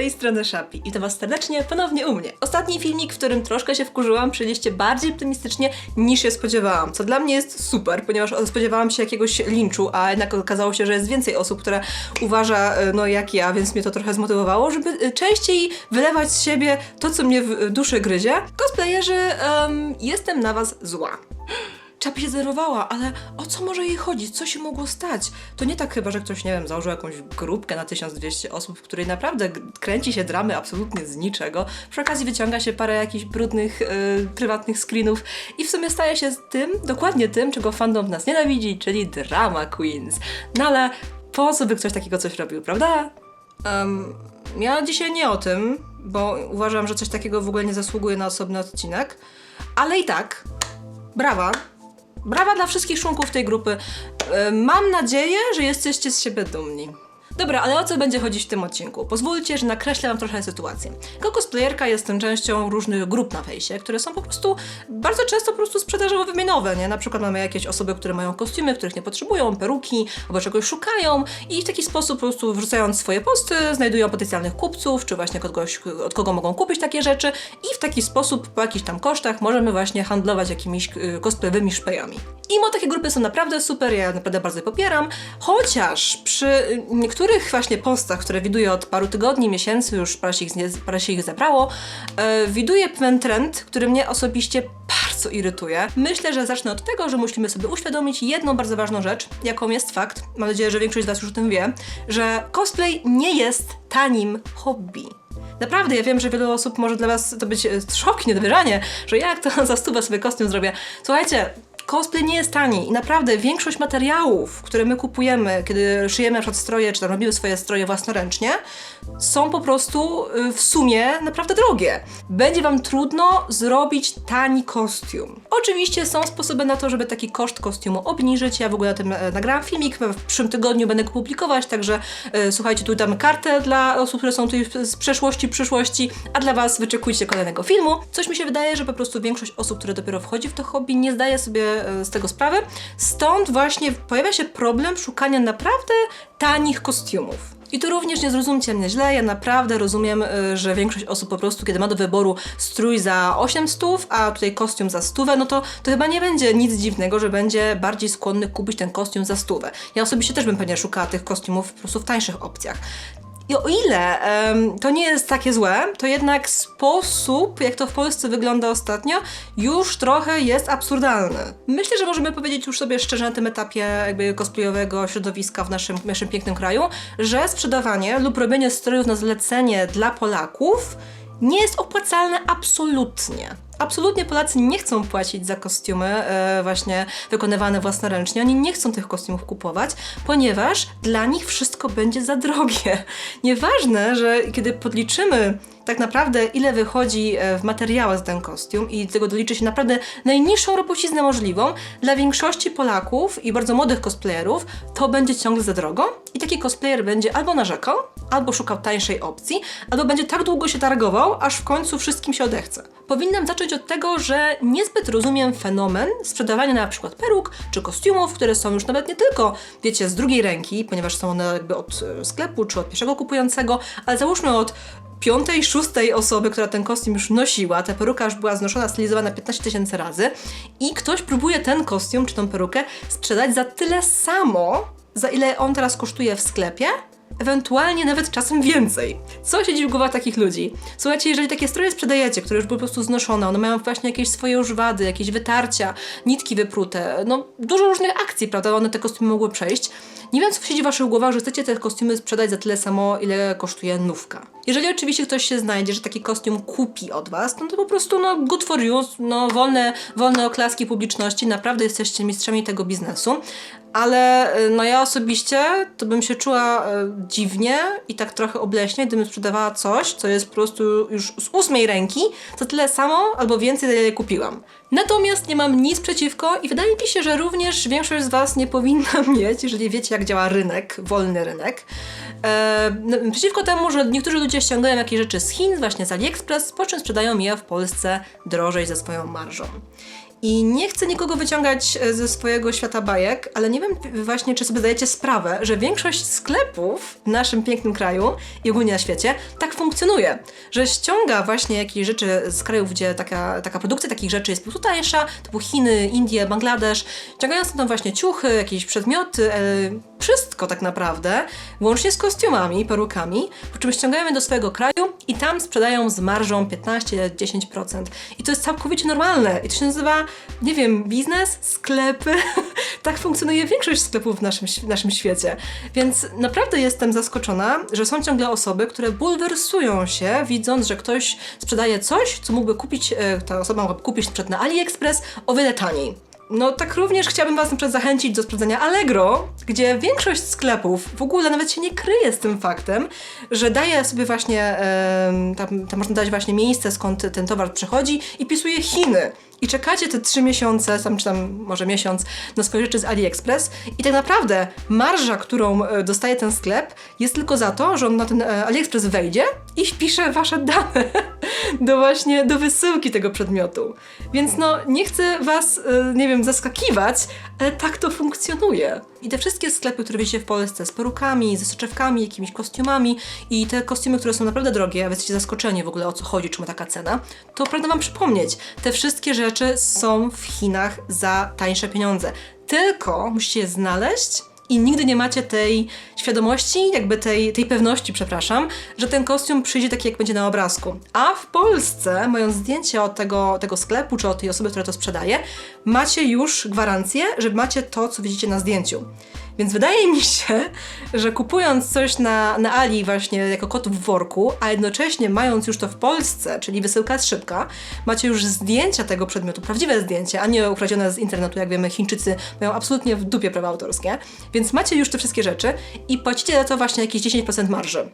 tej strony Shapi i witam was serdecznie ponownie u mnie. Ostatni filmik, w którym troszkę się wkurzyłam, przyjęliście bardziej optymistycznie niż się spodziewałam, co dla mnie jest super, ponieważ spodziewałam się jakiegoś linczu, a jednak okazało się, że jest więcej osób, które uważa no jak ja, więc mnie to trochę zmotywowało, żeby częściej wylewać z siebie to, co mnie w duszy gryzie. Cosplayerzy, jestem na was zła. Shapi się zerowała, ale o co może jej chodzić? Co się mogło stać? To nie tak chyba, że ktoś, nie wiem, założył jakąś grupkę na 1200 osób, w której naprawdę kręci się dramy absolutnie z niczego. Przy okazji wyciąga się parę jakichś brudnych, prywatnych screenów i w sumie staje się tym, dokładnie tym, czego fandom nas nienawidzi, czyli drama queens. No ale po co by ktoś takiego coś robił, prawda? Ja dzisiaj nie o tym, bo uważam, że coś takiego w ogóle nie zasługuje na osobny odcinek, ale i tak, brawa. Brawa dla wszystkich członków tej grupy. Mam nadzieję, że jesteście z siebie dumni. Dobra, ale o co będzie chodzić w tym odcinku? Pozwólcie, że nakreślę wam trochę sytuację. Jako cosplayerka jestem częścią różnych grup na fejsie, które są po prostu bardzo często po prostu sprzedażowo-wymienowe, nie? Na przykład mamy jakieś osoby, które mają kostiumy, których nie potrzebują, peruki, albo czegoś szukają i w taki sposób po prostu wrzucając swoje posty znajdują potencjalnych kupców, czy właśnie kogoś, od kogo mogą kupić takie rzeczy i w taki sposób po jakichś tam kosztach możemy właśnie handlować jakimiś cosplayowymi szpejami. I takie grupy są naprawdę super, ja naprawdę bardzo je popieram, chociaż przy niektórych właśnie postach, które widuję od paru tygodni, miesięcy, już parę się ich zebrało, widuję pewien trend, który mnie osobiście bardzo irytuje. Myślę, że zacznę od tego, że musimy sobie uświadomić jedną bardzo ważną rzecz, jaką jest fakt, mam nadzieję, że większość z was już o tym wie, że cosplay nie jest tanim hobby. Naprawdę, ja wiem, że wielu osób może dla was to być szok, niedowierzanie, że jak to za 100 sobie kostium zrobię. Słuchajcie, cosplay nie jest tani i naprawdę większość materiałów, które my kupujemy, kiedy szyjemy na przykład stroje, czy tam robimy swoje stroje własnoręcznie, są po prostu w sumie naprawdę drogie. Będzie wam trudno zrobić tani kostium. Oczywiście są sposoby na to, żeby taki koszt kostiumu obniżyć. Ja w ogóle o tym nagrałam filmik, w przyszłym tygodniu będę go publikować, także słuchajcie, tu damy kartę dla osób, które są tutaj z przeszłości, przyszłości, a dla was wyczekujcie kolejnego filmu. Coś mi się wydaje, że po prostu większość osób, które dopiero wchodzi w to hobby, nie zdaje sobie z tego sprawy. Stąd właśnie pojawia się problem szukania naprawdę tanich kostiumów. I tu również nie zrozumcie mnie źle, ja naprawdę rozumiem, że większość osób po prostu, kiedy ma do wyboru strój za 800, a tutaj kostium za 100, no to chyba nie będzie nic dziwnego, że będzie bardziej skłonny kupić ten kostium za 100. Ja osobiście też bym pewnie szukała tych kostiumów po prostu w tańszych opcjach. I o ile to nie jest takie złe, to jednak sposób, jak to w Polsce wygląda ostatnio, już trochę jest absurdalny. Myślę, że możemy powiedzieć już sobie szczerze na tym etapie jakby cosplayowego środowiska w naszym pięknym kraju, że sprzedawanie lub robienie strojów na zlecenie dla Polaków nie jest opłacalne absolutnie. Absolutnie Polacy nie chcą płacić za kostiumy właśnie wykonywane własnoręcznie. Oni nie chcą tych kostiumów kupować, ponieważ dla nich wszystko będzie za drogie. Nieważne, że kiedy podliczymy tak naprawdę ile wychodzi w materiałach za ten kostium i do tego doliczy się naprawdę najniższą robociznę możliwą, dla większości Polaków i bardzo młodych cosplayerów to będzie ciągle za drogo i taki cosplayer będzie albo narzekał, albo szukał tańszej opcji, albo będzie tak długo się targował, aż w końcu wszystkim się odechce. Powinnam zacząć od tego, że niezbyt rozumiem fenomen sprzedawania na przykład peruk czy kostiumów, które są już nawet nie tylko, wiecie, z drugiej ręki, ponieważ są one jakby od sklepu czy od pierwszego kupującego, ale załóżmy od 5., 6. osoby, która ten kostium już nosiła, ta peruka już była znoszona, stylizowana 15 000 razy i ktoś próbuje ten kostium czy tą perukę sprzedać za tyle samo, za ile on teraz kosztuje w sklepie, ewentualnie nawet czasem więcej. Co siedzi w głowach takich ludzi? Słuchajcie, jeżeli takie stroje sprzedajecie, które już były po prostu znoszone, one mają właśnie jakieś swoje już wady, jakieś wytarcia, nitki wyprute, no dużo różnych akcji, prawda, one te kostiumy mogły przejść. Nie wiem, co siedzi w waszych głowach, że chcecie te kostiumy sprzedać za tyle samo, ile kosztuje nówka. Jeżeli oczywiście ktoś się znajdzie, że taki kostium kupi od was, no to po prostu no good for you, no wolne oklaski publiczności, naprawdę jesteście mistrzami tego biznesu. Ale no ja osobiście to bym się czuła dziwnie i tak trochę obleśnie, gdybym sprzedawała coś, co jest po prostu już z 8. ręki, za tyle samo albo więcej, ile je kupiłam. Natomiast nie mam nic przeciwko i wydaje mi się, że również większość z was nie powinna mieć, jeżeli wiecie, jak działa rynek, wolny rynek, przeciwko temu, że niektórzy ludzie ściągają jakieś rzeczy z Chin, właśnie z AliExpress, po czym sprzedają je w Polsce drożej ze swoją marżą. I nie chcę nikogo wyciągać ze swojego świata bajek, ale nie wiem właśnie, czy sobie zdajecie sprawę, że większość sklepów w naszym pięknym kraju i ogólnie na świecie tak funkcjonuje, że ściąga właśnie jakieś rzeczy z krajów, gdzie taka produkcja takich rzeczy jest po prostu tańsza, typu Chiny, Indie, Bangladesz, ściągając tam właśnie ciuchy, jakieś przedmioty, wszystko tak naprawdę, łącznie z kostiumami, perukami, po czym ściągają je do swojego kraju i tam sprzedają z marżą 15-10%. I to jest całkowicie normalne. I to się nazywa, nie wiem, biznes, sklepy. Tak funkcjonuje większość sklepów w naszym świecie. Więc naprawdę jestem zaskoczona, że są ciągle osoby, które bulwersują się, widząc, że ktoś sprzedaje coś, co mógłby kupić, ta osoba mogłaby kupić np. na AliExpress o wiele taniej. No tak również chciałabym was na przykład zachęcić do sprawdzenia Allegro, gdzie większość sklepów w ogóle nawet się nie kryje z tym faktem, że daje sobie właśnie, tam można dać właśnie miejsce, skąd ten towar przychodzi i pisuje Chiny. I czekacie te 3 miesiące, czy tam może miesiąc, na swoje rzeczy z AliExpress i tak naprawdę marża, którą dostaje ten sklep, jest tylko za to, że on na ten AliExpress wejdzie i wpisze wasze dane do wysyłki tego przedmiotu. Więc no, nie chcę was, nie wiem, zaskakiwać, ale tak to funkcjonuje. I te wszystkie sklepy, które widzicie w Polsce z perukami, ze soczewkami, jakimiś kostiumami i te kostiumy, które są naprawdę drogie, a wy jesteście zaskoczeni w ogóle o co chodzi, czemu taka cena, to pragnę wam przypomnieć, te wszystkie rzeczy są w Chinach za tańsze pieniądze. Tylko musicie je znaleźć i nigdy nie macie tej świadomości, jakby tej pewności, przepraszam, że ten kostium przyjdzie taki, jak będzie na obrazku. A w Polsce, mając zdjęcie od tego sklepu, czy od tej osoby, która to sprzedaje, macie już gwarancję, że macie to, co widzicie na zdjęciu. Więc wydaje mi się, że kupując coś na Ali właśnie jako kot w worku, a jednocześnie mając już to w Polsce, czyli wysyłka jest szybka, macie już zdjęcia tego przedmiotu, prawdziwe zdjęcie, a nie ukradzione z internetu, jak wiemy, Chińczycy mają absolutnie w dupie prawa autorskie, więc macie już te wszystkie rzeczy i płacicie za to właśnie jakieś 10% marży.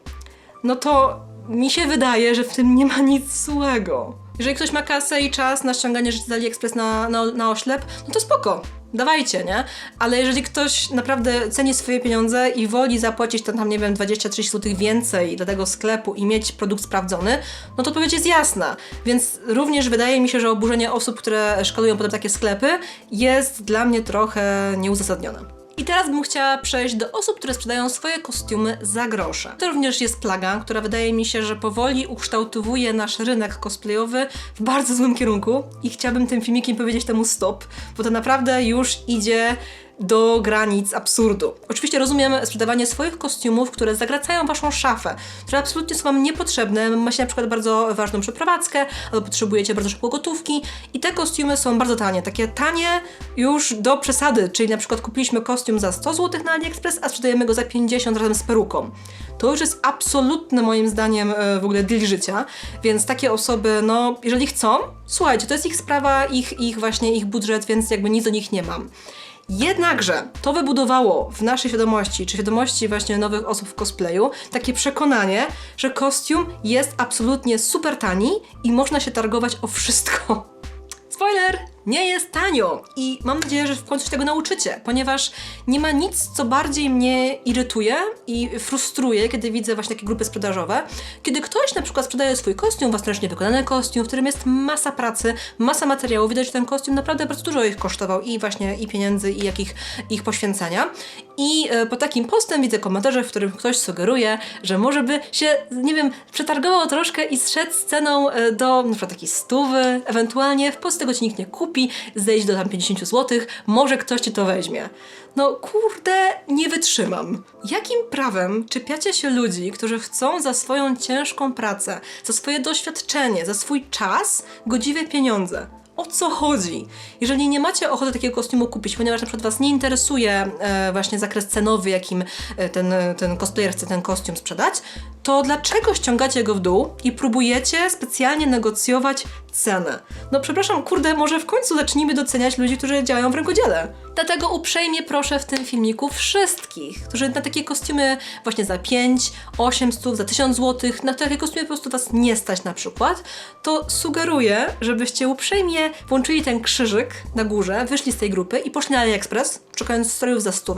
No to mi się wydaje, że w tym nie ma nic złego. Jeżeli ktoś ma kasę i czas na ściąganie rzeczy z AliExpress na oślep, no to spoko. Dawajcie, nie? Ale jeżeli ktoś naprawdę ceni swoje pieniądze i woli zapłacić tam, nie wiem, 20-30 zł więcej dla tego sklepu i mieć produkt sprawdzony, no to odpowiedź jest jasna. Więc również wydaje mi się, że oburzenie osób, które szkalują potem takie sklepy, jest dla mnie trochę nieuzasadnione. I teraz bym chciała przejść do osób, które sprzedają swoje kostiumy za grosze. To również jest plaga, która wydaje mi się, że powoli ukształtowuje nasz rynek cosplayowy w bardzo złym kierunku i chciałabym tym filmikiem powiedzieć temu stop, bo to naprawdę już idzie do granic absurdu. Oczywiście rozumiem sprzedawanie swoich kostiumów, które zagracają waszą szafę, które absolutnie są wam niepotrzebne. Macie na przykład bardzo ważną przeprowadzkę, albo potrzebujecie bardzo szybko gotówki i te kostiumy są bardzo tanie. Takie tanie już do przesady, czyli na przykład kupiliśmy kostium za 100 zł na AliExpress, a sprzedajemy go za 50 razem z peruką. To już jest absolutny moim zdaniem w ogóle deal życia, więc takie osoby, no jeżeli chcą, słuchajcie, to jest ich sprawa, ich budżet, więc jakby nic do nich nie mam. Jednakże to wybudowało w naszej świadomości, czy świadomości właśnie nowych osób w cosplayu, takie przekonanie, że kostium jest absolutnie super tani i można się targować o wszystko. Spoiler! Nie jest tanio i mam nadzieję, że w końcu się tego nauczycie, ponieważ nie ma nic, co bardziej mnie irytuje i frustruje, kiedy widzę właśnie takie grupy sprzedażowe, kiedy ktoś na przykład sprzedaje swój kostium, własnoręcznie wykonany kostium, w którym jest masa pracy, masa materiału, widać, że ten kostium naprawdę bardzo dużo ich kosztował i właśnie i pieniędzy, i ich poświęcenia. I po takim postem widzę komentarze, w którym ktoś sugeruje, że może by się, nie wiem, przetargował troszkę i zszedł z ceną do na przykład takiej 100, ewentualnie w Polsce tego ci nikt nie kupi, zejść do tam 50 zł, może ktoś ci to weźmie. No kurde, nie wytrzymam. Jakim prawem czepiacie się ludzi, którzy chcą za swoją ciężką pracę, za swoje doświadczenie, za swój czas godziwe pieniądze? O co chodzi? Jeżeli nie macie ochoty takiego kostiumu kupić, ponieważ na przykład was nie interesuje właśnie zakres cenowy, jakim ten cosplayer chce ten kostium sprzedać, to dlaczego ściągacie go w dół i próbujecie specjalnie negocjować cenę? No przepraszam, kurde, może w końcu zacznijmy doceniać ludzi, którzy działają w rękodziele. Dlatego uprzejmie proszę w tym filmiku wszystkich, którzy na takie kostiumy właśnie za 5, 800, za 1000 zł, na takie kostiumy po prostu was nie stać na przykład, to sugeruję, żebyście uprzejmie włączyli ten krzyżyk na górze, wyszli z tej grupy i poszli na AliExpress, szukając strojów za 100,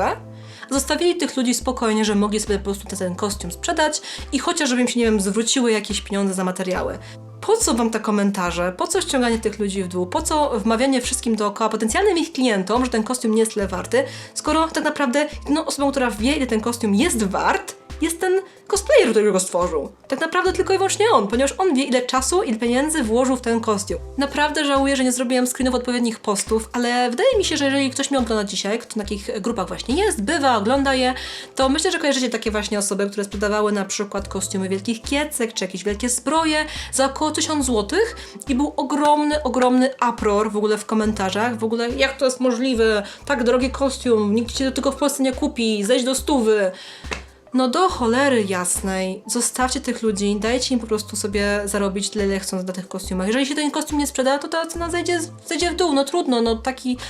zostawili tych ludzi spokojnie, że mogli sobie po prostu ten kostium sprzedać i chociaż żeby im się, nie wiem, zwróciły jakieś pieniądze za materiały. Po co wam te komentarze? Po co ściąganie tych ludzi w dół? Po co wmawianie wszystkim dookoła potencjalnym ich klientom, że ten kostium nie jest tyle warty, skoro tak naprawdę jedyną osobą, która wie, ile ten kostium jest wart, jest ten cosplayer, który go stworzył. Tak naprawdę tylko i wyłącznie on, ponieważ on wie, ile czasu, ile pieniędzy włożył w ten kostium. Naprawdę żałuję, że nie zrobiłam screenów odpowiednich postów, ale wydaje mi się, że jeżeli ktoś mnie ogląda dzisiaj, kto na takich grupach właśnie jest, bywa, ogląda je, to myślę, że kojarzycie takie właśnie osoby, które sprzedawały na przykład kostiumy wielkich kiecek, czy jakieś wielkie zbroje za około 1000 zł i był ogromny uproar w ogóle w komentarzach, w ogóle jak to jest możliwe, tak drogi kostium, nikt ci do tego w Polsce nie kupi, zejdź do 100. No do cholery jasnej, zostawcie tych ludzi, dajcie im po prostu sobie zarobić tyle, ile chcą na tych kostiumach. Jeżeli się ten kostium nie sprzeda, to ta cena zejdzie w dół, no trudno, no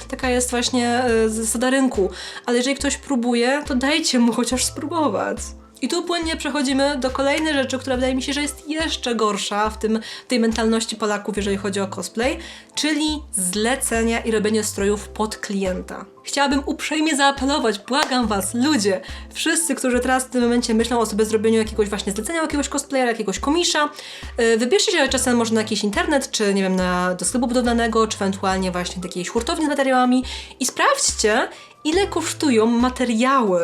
taka jest właśnie zasada rynku. Ale jeżeli ktoś próbuje, to dajcie mu chociaż spróbować. I tu płynnie przechodzimy do kolejnej rzeczy, która wydaje mi się, że jest jeszcze gorsza w tej mentalności Polaków, jeżeli chodzi o cosplay, czyli zlecenia i robienie strojów pod klienta. Chciałabym uprzejmie zaapelować, błagam was, ludzie, wszyscy, którzy teraz w tym momencie myślą o sobie zrobieniu jakiegoś właśnie zlecenia, jakiegoś cosplayera, jakiegoś komisza, wybierzcie się czasem może na jakiś internet, czy nie wiem, do sklepu budowlanego, czy ewentualnie właśnie do jakiejś hurtowni z materiałami i sprawdźcie, ile kosztują materiały,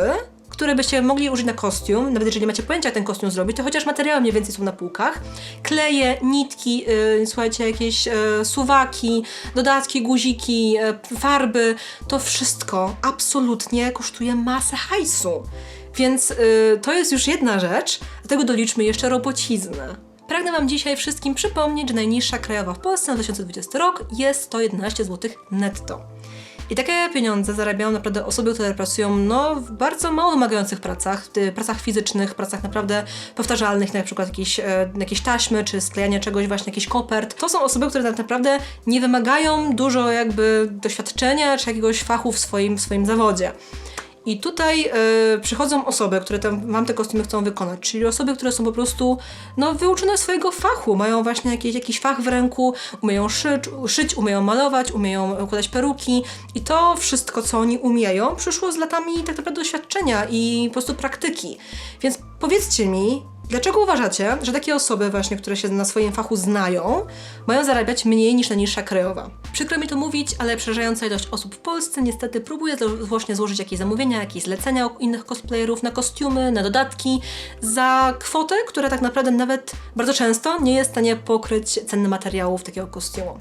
które byście mogli użyć na kostium, nawet jeżeli nie macie pojęcia, jak ten kostium zrobić, to chociaż materiały mniej więcej są na półkach. Kleje, nitki, słuchajcie, jakieś suwaki, dodatki, guziki, farby, to wszystko absolutnie kosztuje masę hajsu. Więc to jest już jedna rzecz, do tego doliczmy jeszcze robociznę. Pragnę wam dzisiaj wszystkim przypomnieć, że najniższa krajowa w Polsce na 2020 rok jest 111 zł netto. I takie pieniądze zarabiają naprawdę osoby, które pracują w bardzo mało wymagających pracach, pracach fizycznych, pracach naprawdę powtarzalnych, na przykład jakieś taśmy, czy sklejanie czegoś, właśnie jakiś kopert. To są osoby, które tak naprawdę nie wymagają dużo jakby doświadczenia, czy jakiegoś fachu w swoim zawodzie. I tutaj przychodzą osoby, które wam te kostiumy chcą wykonać, czyli osoby, które są po prostu wyuczone swojego fachu, mają właśnie jakiś fach w ręku, umieją szyć, umieją malować, umieją układać peruki i to wszystko, co oni umieją, przyszło z latami tak naprawdę doświadczenia i po prostu praktyki. Więc powiedzcie mi, dlaczego uważacie, że takie osoby właśnie, które się na swoim fachu znają, mają zarabiać mniej niż najniższa krajowa? Przykro mi to mówić, ale przerażająca ilość osób w Polsce niestety próbuje właśnie złożyć jakieś zamówienia, jakieś zlecenia u innych cosplayerów na kostiumy, na dodatki za kwotę, która tak naprawdę nawet bardzo często nie jest w stanie pokryć ceny materiałów takiego kostiumu.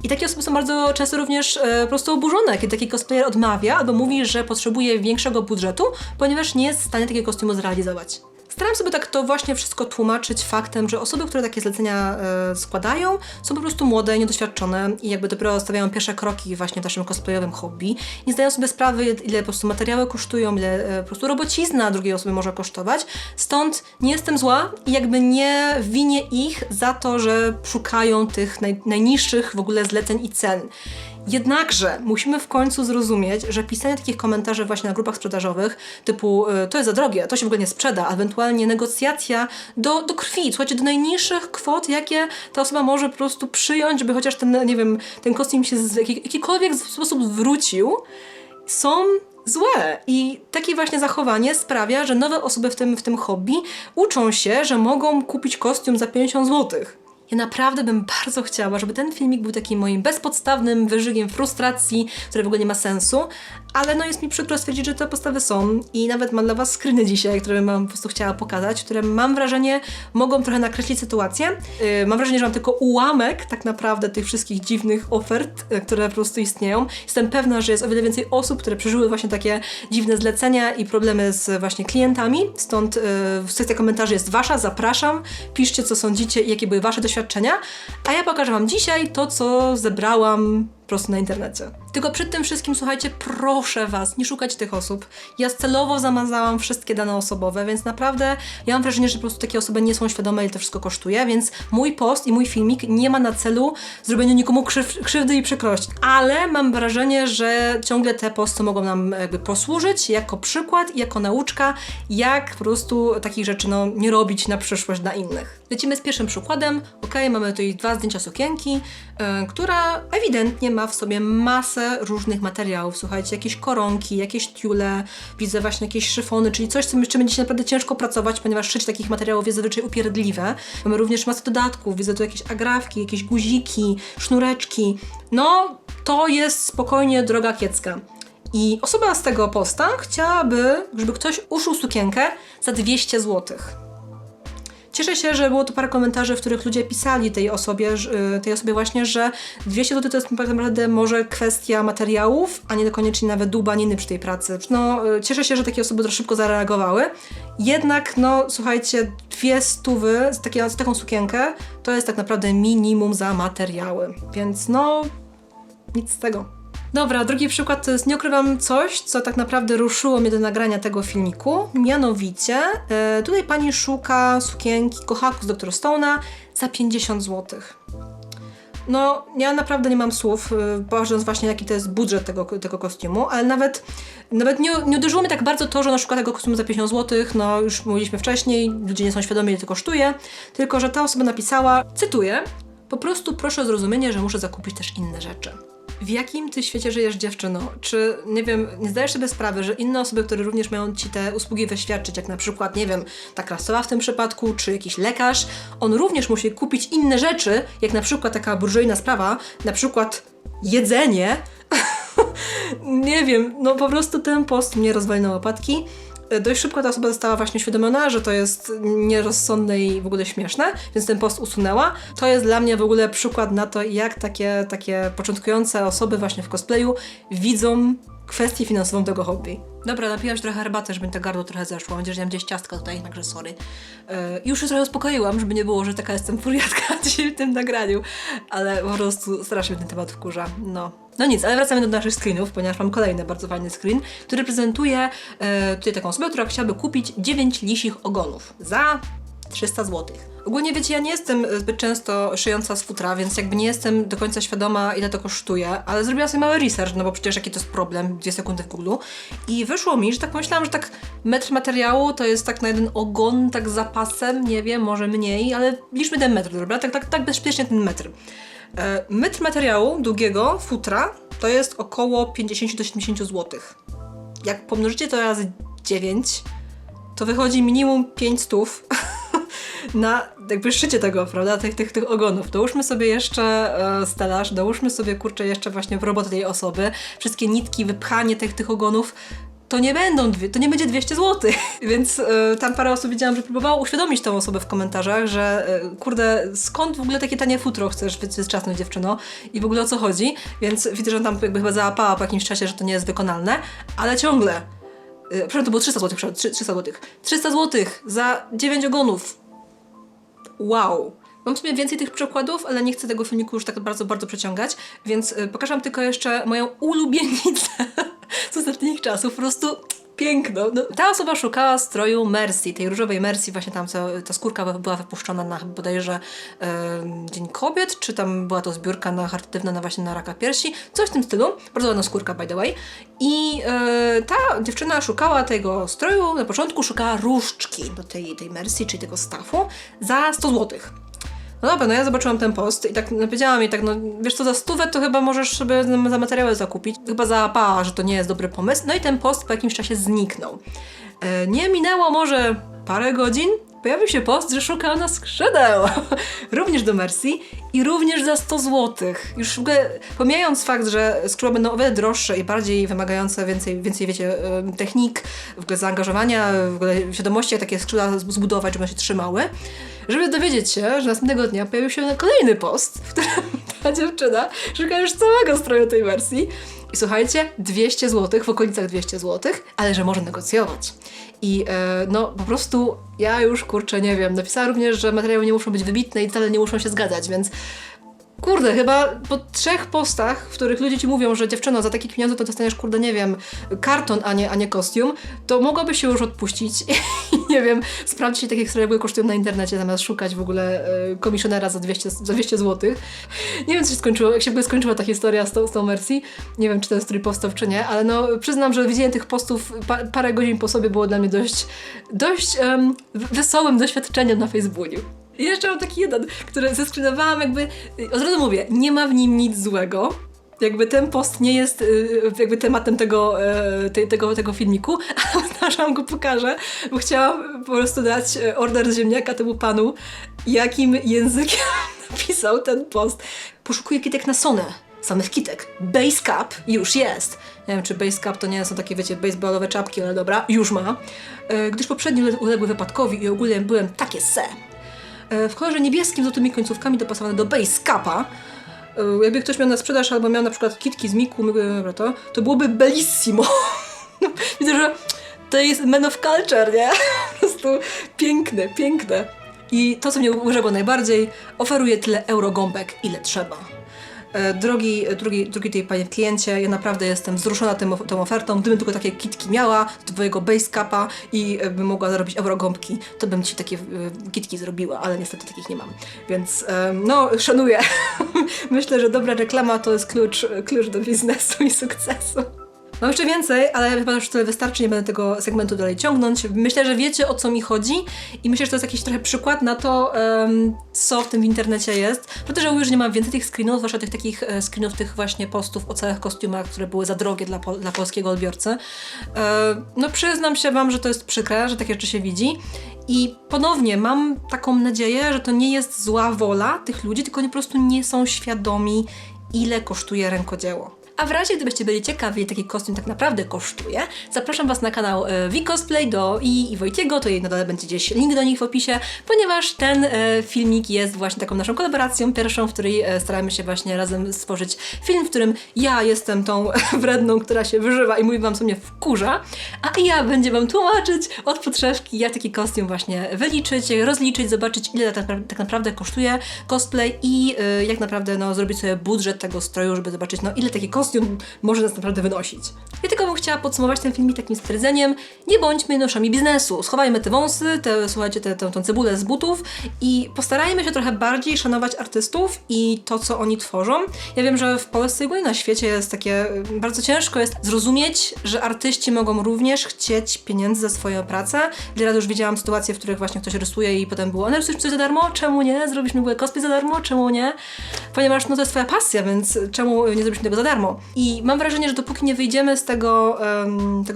I takie osoby są bardzo często również po prostu oburzone, kiedy taki cosplayer odmawia albo mówi, że potrzebuje większego budżetu, ponieważ nie jest w stanie takiego kostiumu zrealizować. Staram sobie tak to właśnie wszystko tłumaczyć faktem, że osoby, które takie zlecenia składają, są po prostu młode, niedoświadczone i jakby dopiero stawiają pierwsze kroki właśnie w naszym cosplayowym hobby. Nie zdają sobie sprawy, ile po prostu materiały kosztują, ile po prostu robocizna drugiej osoby może kosztować. Stąd nie jestem zła i jakby nie winię ich za to, że szukają tych najniższych w ogóle zleceń i cen. Jednakże musimy w końcu zrozumieć, że pisanie takich komentarzy właśnie na grupach sprzedażowych typu to jest za drogie, to się w ogóle nie sprzeda, a ewentualnie negocjacja do krwi, słuchajcie, do najniższych kwot, jakie ta osoba może po prostu przyjąć, żeby chociaż ten kostium się w jakikolwiek sposób zwrócił, są złe. I takie właśnie zachowanie sprawia, że nowe osoby w tym hobby uczą się, że mogą kupić kostium za 50 zł. Ja naprawdę bym bardzo chciała, żeby ten filmik był takim moim bezpodstawnym wyżygiem frustracji, który w ogóle nie ma sensu, ale jest mi przykro stwierdzić, że te postawy są i nawet mam dla was screeny dzisiaj, które bym wam po prostu chciała pokazać, które mam wrażenie mogą trochę nakreślić sytuację. Mam wrażenie, że mam tylko ułamek tak naprawdę tych wszystkich dziwnych ofert, które po prostu istnieją. Jestem pewna, że jest o wiele więcej osób, które przeżyły właśnie takie dziwne zlecenia i problemy z właśnie klientami, stąd sekcja komentarzy jest wasza, zapraszam, piszcie co sądzicie i jakie były wasze doświadczenia, a ja pokażę wam dzisiaj to, co zebrałam po prostu na internecie. Tylko przed tym wszystkim, słuchajcie, proszę was, nie szukać tych osób. Ja celowo zamazałam wszystkie dane osobowe, więc naprawdę ja mam wrażenie, że po prostu takie osoby nie są świadome, ile to wszystko kosztuje, więc mój post i mój filmik nie ma na celu zrobienia nikomu krzywdy i przykrości. Ale mam wrażenie, że ciągle te posty mogą nam jakby posłużyć jako przykład i jako nauczka, jak po prostu takich rzeczy nie robić na przyszłość dla innych. Lecimy z pierwszym przykładem. Mamy tutaj 2 zdjęcia sukienki, która ewidentnie ma w sobie masę różnych materiałów. Słuchajcie, jakieś koronki, jakieś tiule, widzę właśnie jakieś szyfony, czyli coś, z czym będzie się naprawdę ciężko pracować, ponieważ szycie takich materiałów jest zazwyczaj upierdliwe. Mamy również masę dodatków, widzę tu jakieś agrafki, jakieś guziki, sznureczki. No, to jest spokojnie droga kiecka. I osoba z tego posta chciałaby, żeby ktoś uszył sukienkę za 200 zł. Cieszę się, że było tu parę komentarzy, w których ludzie pisali tej osobie właśnie, że 200 zł to jest tak naprawdę może kwestia materiałów, a nie koniecznie nawet dłubaniny przy tej pracy. No, cieszę się, że takie osoby dość szybko zareagowały. Jednak, no, słuchajcie, 200 za taką sukienkę to jest tak naprawdę minimum za materiały. Więc no, nic z tego. Dobra, drugi przykład to jest, nie ukrywam, coś, co tak naprawdę ruszyło mnie do nagrania tego filmiku. Mianowicie, tutaj pani szuka sukienki kochaku z Dr. Stone'a za 50 zł. No, ja naprawdę nie mam słów, patrząc właśnie jaki to jest budżet tego kostiumu, ale nawet nie uderzyło mnie tak bardzo to, że ona szuka tego kostiumu za 50 zł, no już mówiliśmy wcześniej, ludzie nie są świadomi, ile to kosztuje, tylko że ta osoba napisała, cytuję, po prostu proszę o zrozumienie, że muszę zakupić też inne rzeczy. W jakim ty świecie żyjesz, dziewczyno? Czy, nie wiem, nie zdajesz sobie sprawy, że inne osoby, które również mają ci te usługi wyświadczyć, jak na przykład, nie wiem, ta krasowa w tym przypadku, czy jakiś lekarz, on również musi kupić inne rzeczy, jak na przykład taka burżujna sprawa, na przykład jedzenie. Nie wiem, no po prostu ten post mnie rozwalił na łopatki. Dość szybko ta osoba została właśnie uświadomiona, że to jest nierozsądne i w ogóle śmieszne, więc ten post usunęła. To jest dla mnie w ogóle przykład na to, jak takie początkujące osoby właśnie w cosplayu widzą kwestię finansową tego hobby. Dobra, napiłam się trochę herbaty, żeby mi to gardło trochę zeszło. Mam nadzieję, że nie mam gdzieś ciastka tutaj, także sorry. Już się trochę uspokoiłam, żeby nie było, że taka jestem furiatka dzisiaj w tym nagraniu, ale po prostu strasznie ten temat wkurza. No nic, ale wracamy do naszych screenów, ponieważ mam kolejny bardzo fajny screen, który prezentuje tutaj taką osobę, która chciałaby kupić 9 lisich ogonów za 300 zł. Ogólnie wiecie, ja nie jestem zbyt często szyjąca z futra, więc jakby nie jestem do końca świadoma, ile to kosztuje, ale zrobiłam sobie mały research, no bo przecież jaki to jest problem, 2 sekundy w Google. I wyszło mi, że tak pomyślałam, że tak metr materiału to jest tak na jeden ogon, tak z zapasem, nie wiem, może mniej, ale liczmy ten metr, dobra? Tak bezpiecznie ten metr. Metr materiału długiego futra to jest około 50 do 70 zł. Jak pomnożycie to razy 9, to wychodzi minimum 500 na jakby szycie tego, prawda, tych ogonów. Dołóżmy sobie jeszcze stelaż, dołóżmy sobie, kurczę, jeszcze właśnie robotę tej osoby, wszystkie nitki, wypchanie tych ogonów. To nie będzie 200 zł. Więc tam parę osób widziałam, że próbowało uświadomić tą osobę w komentarzach, że kurde, skąd w ogóle takie tanie futro chcesz wyczasnąć, dziewczyno? I w ogóle o co chodzi? Więc widzę, że tam jakby chyba załapała po jakimś czasie, że to nie jest wykonalne, ale ciągle. Przepraszam, to było 300 zł, 300 zł. 300 zł za 9 ogonów. Wow. Mam sobie więcej tych przykładów, ale nie chcę tego filmiku już tak bardzo, bardzo przeciągać, więc pokażę wam tylko jeszcze moją ulubienicę z ostatnich czasów, po prostu piękną. No, ta osoba szukała stroju Mercy, tej różowej Mercy, właśnie tam ta skórka była wypuszczona na bodajże Dzień Kobiet, czy tam była to zbiórka charytatywna właśnie na raka piersi, coś w tym stylu, bardzo ładna skórka by the way. I ta dziewczyna szukała tego stroju, na początku szukała różdżki do tej Mercy, czyli tego stafu, za 100 zł. No dobra, no ja zobaczyłam ten post i tak powiedziałam jej tak, no wiesz co, za 100 to chyba możesz sobie za materiały zakupić. Chyba załapała, że to nie jest dobry pomysł. No i ten post po jakimś czasie zniknął. Nie minęło może parę godzin, pojawił się post, że szuka ona skrzydeł. Również do Mercy i również za 100 zł. Już w ogóle pomijając fakt, że skrzydła będą o wiele droższe i bardziej wymagające więcej wiecie, technik, w ogóle zaangażowania, w ogóle świadomości, jak takie skrzydła zbudować, żeby one się trzymały. Żeby dowiedzieć się, że następnego dnia pojawił się kolejny post, w którym ta dziewczyna szuka już całego stroju tej wersji. I słuchajcie, 200 zł, w okolicach 200 zł, ale że może negocjować. I no po prostu ja już, kurczę, nie wiem, napisała również, że materiały nie muszą być wybitne i wcale nie muszą się zgadzać, więc kurde, chyba po 3 postach, w których ludzie ci mówią, że dziewczyno, za takie pieniądze to dostaniesz, kurde, nie wiem, karton, a nie kostium, to mogłaby się już odpuścić i nie wiem, sprawdzić takich, które kosztują na internecie, zamiast szukać w ogóle komisjonera za 200 zł. Nie wiem, co się skończyło, jak się w ogóle skończyła ta historia z tą Mercy. Nie wiem, czy ten strój powstał, czy nie, ale no przyznam, że widziałem tych postów parę godzin po sobie było dla mnie dość wesołym doświadczeniem na Facebooku. I jeszcze mam taki jeden, który zeskrzynowałam jakby, od razu mówię, nie ma w nim nic złego. jakby ten post nie jest jakby tematem tego filmiku, ale wam go pokażę, bo chciałam po prostu dać order z ziemniaka temu panu, jakim językiem napisał ten post. Poszukuję kitek na Sonę. Samych kitek. Base Cap już jest. Nie wiem, czy Base Cap to nie są takie, wiecie, baseballowe czapki, ale dobra, już ma. Gdyż poprzednio uległy wypadkowi i ogólnie byłem takie se. W kolorze niebieskim z złotymi końcówkami dopasowane do Base Capa. Jakby ktoś miał na sprzedaż albo miał na przykład kitki z Miku, to byłoby bellissimo. Widzę, że to jest man of culture, nie? Po prostu piękne, piękne. I to, co mnie urzekło najbardziej, oferuje tyle eurogąbek, ile trzeba. Drogi tej panie kliencie, ja naprawdę jestem wzruszona tą ofertą. Gdybym tylko takie kitki miała do twojego base capa i bym mogła zarobić eurogąbki, to bym ci takie kitki zrobiła, ale niestety takich nie mam. Więc no, szanuję. Myślę, że dobra reklama to jest klucz do biznesu i sukcesu. Mam jeszcze więcej, ale chyba już tyle wystarczy, nie będę tego segmentu dalej ciągnąć. Myślę, że wiecie, o co mi chodzi i myślę, że to jest jakiś trochę przykład na to, co w tym internecie jest. Prawda, że już nie mam więcej tych screenów, zwłaszcza tych takich screenów, tych właśnie postów o całych kostiumach, które były za drogie dla polskiego odbiorcy. No przyznam się wam, że to jest przykre, że takie rzeczy się widzi. I ponownie mam taką nadzieję, że to nie jest zła wola tych ludzi, tylko oni po prostu nie są świadomi, ile kosztuje rękodzieło. A w razie, gdybyście byli ciekawi, jak taki kostium tak naprawdę kosztuje, zapraszam was na kanał V-Cosplay i Wojtiego, to jej na dole będzie gdzieś link do nich w opisie, ponieważ ten filmik jest właśnie taką naszą kolaboracją pierwszą, w której staramy się właśnie razem stworzyć film, w którym ja jestem tą wredną, która się wyżywa i mówi wam, co mnie wkurza, a ja będzie wam tłumaczyć od podszewki, jak taki kostium właśnie wyliczyć, rozliczyć, zobaczyć, ile tak naprawdę kosztuje cosplay i jak naprawdę no, zrobić sobie budżet tego stroju, żeby zobaczyć, no ile taki kostium może nas naprawdę wynosić. Ja tylko bym chciała podsumować ten filmik takim stwierdzeniem: nie bądźmy noszami biznesu. Schowajmy te wąsy, słuchajcie, tą cebulę z butów i postarajmy się trochę bardziej szanować artystów i to, co oni tworzą. Ja wiem, że w Polsce i ogólnie na świecie jest takie, bardzo ciężko jest zrozumieć, że artyści mogą również chcieć pieniędzy za swoją pracę. Wiele razy już widziałam sytuacje, w których właśnie ktoś rysuje i potem było: rysujesz coś za darmo? Czemu nie? Zrobisz mi w ogóle cosplay za darmo? Czemu nie? Ponieważ no to jest twoja pasja, więc czemu nie zrobisz mi tego za darmo? I mam wrażenie, że dopóki nie wyjdziemy z tego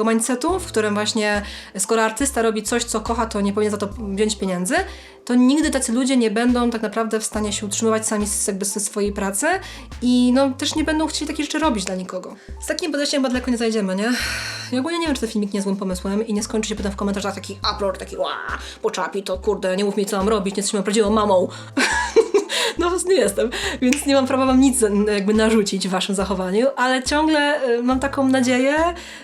mindsetu, w którym właśnie skoro artysta robi coś, co kocha, to nie powinien za to wziąć pieniędzy, to nigdy tacy ludzie nie będą tak naprawdę w stanie się utrzymywać sami ze swojej pracy i no też nie będą chcieli takich rzeczy robić dla nikogo. Z takim podejściem chyba daleko nie zajdziemy, nie? Ja ogólnie nie wiem, czy ten filmik nie jest złym pomysłem i nie skończy się potem w komentarzach taki upload, taki po czapi, to kurde, nie mów mi, co mam robić, nie jesteśmy prawdziwą mamą. No nie jestem, więc nie mam prawa wam nic jakby narzucić w waszym zachowaniu, ale ciągle mam taką nadzieję,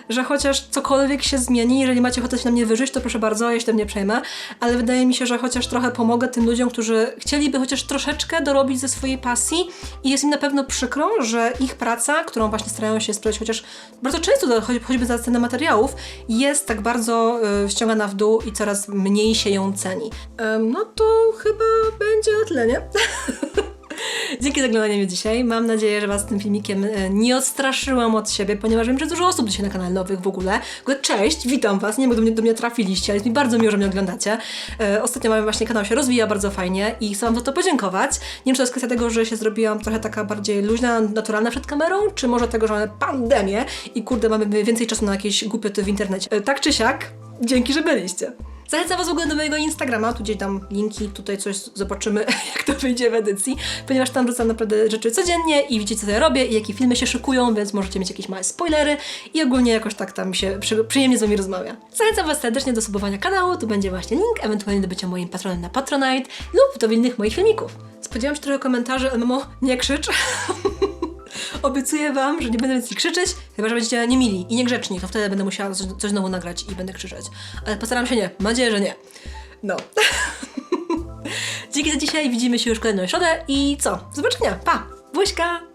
że chociaż cokolwiek się zmieni, jeżeli macie ochotę się na mnie wyżyć, to proszę bardzo, ja się tym nie przejmę, ale wydaje mi się, że chociaż trochę pomogę tym ludziom, którzy chcieliby chociaż troszeczkę dorobić ze swojej pasji i jest im na pewno przykro, że ich praca, którą właśnie starają się sprzedać, chociaż bardzo często, choćby za cenę materiałów, jest tak bardzo ściągana w dół i coraz mniej się ją ceni. No to chyba będzie na tyle, nie? Dzięki za oglądanie mnie dzisiaj. Mam nadzieję, że was tym filmikiem nie odstraszyłam od siebie, ponieważ wiem, że dużo osób dzisiaj na kanale nowych w ogóle. Cześć, witam was. Nie wiem, jak do mnie trafiliście, ale jest mi bardzo miło, że mnie oglądacie. Ostatnio mamy właśnie kanał się rozwija bardzo fajnie i chcę wam za to podziękować. Nie wiem, czy to jest kwestia tego, że się zrobiłam trochę taka bardziej luźna, naturalna przed kamerą, czy może tego, że mamy pandemię i kurde, mamy więcej czasu na jakieś głupoty w internecie. Tak czy siak, dzięki, że byliście. Zachęcam was w ogóle do mojego Instagrama, tu gdzieś tam linki, tutaj coś zobaczymy, jak to wyjdzie w edycji, ponieważ tam wrzucam naprawdę rzeczy codziennie i widzicie, co ja robię i jakie filmy się szykują, więc możecie mieć jakieś małe spoilery i ogólnie jakoś tak tam mi się przyjemnie z wami rozmawia. Zachęcam was serdecznie do subowania kanału, tu będzie właśnie link, ewentualnie do bycia moim patronem na Patronite lub do innych moich filmików. Spodziewałam się trochę komentarzy, ale mamo, nie krzycz. Obiecuję wam, że nie będę więcej krzyczeć, chyba że będziecie niemili i niegrzeczni, to wtedy będę musiała coś znowu nagrać i będę krzyczeć. Ale postaram się nie, mam nadzieję, że nie. No. Dzięki za dzisiaj, widzimy się już w kolejną środę i co? Do zobaczenia, pa! Buźka!